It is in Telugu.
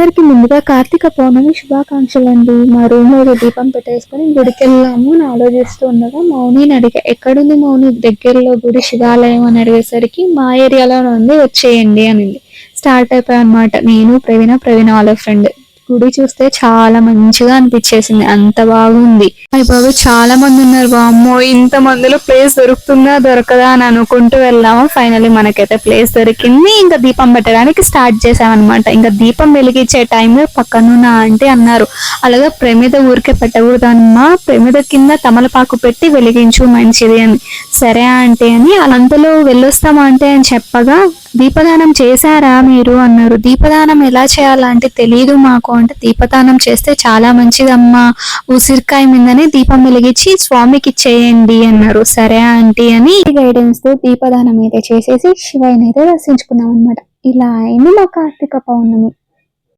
అందరికి ముందుగా కార్తీక పౌర్ణమి శుభాకాంక్షలు అండి. మా రూమ్ లో దీపం పెట్టేసుకొని గుడికి వెళ్ళాము అని ఆలోచిస్తూ ఉండగా మౌనిని అడిగా, ఎక్కడుంది మౌని దగ్గరలో గుడి శివాలయం అని అడిగేసరికి మా ఏరియాలో ఉంది, వచ్చేయండి అనింది. స్టార్ట్ అయిపోయా అనమాట. నేను ప్రవీణ వాళ్ళ ఫ్రెండ్. గుడి చూస్తే చాలా మంచిగా అనిపించేసింది, అంత బాగుంది. అయిపోయి చాలా మంది ఉన్నారు, వామ్మో ఇంత మందిలో ప్లేస్ దొరుకుతుందా దొరకదా అని అనుకుంటూ వెళ్ళాము. ఫైనల్లీ మనకైతే ప్లేస్ దొరికింది. ఇంకా దీపం పెట్టడానికి స్టార్ట్ చేసామన్నమాట. ఇంకా దీపం వెలిగించే టైంలో పక్కనున్న ఆంటీ అన్నారు, అలాగే ప్రమిద ఊరికే పెట్టకూడదమ్మా, ప్రమిద కింద తమలపాకు పెట్టి వెలిగించు మంచిది అని. సరే ఆంటీ అని అంతలో వెళ్ళొస్తామా అంటే అని చెప్పగా, దీపదానం చేశారా మీరు అన్నారు. దీపదానం ఎలా చేయాలంటే తెలియదు మాకు అంటే, దీపదానం చేస్తే చాలా మంచిదమ్మా, ఉసిరికాయ మీదని దీపం వెలిగించి స్వామికి ఇచ్చేయండి అన్నారు. సరే ఆంటీ అని గైడెన్స్ తో దీపదానం అయితే చేసేసి శివయ్యని అయితే దర్శించుకున్నాం అనమాట. ఇలా అయింది మా కార్తీక పౌర్ణమి.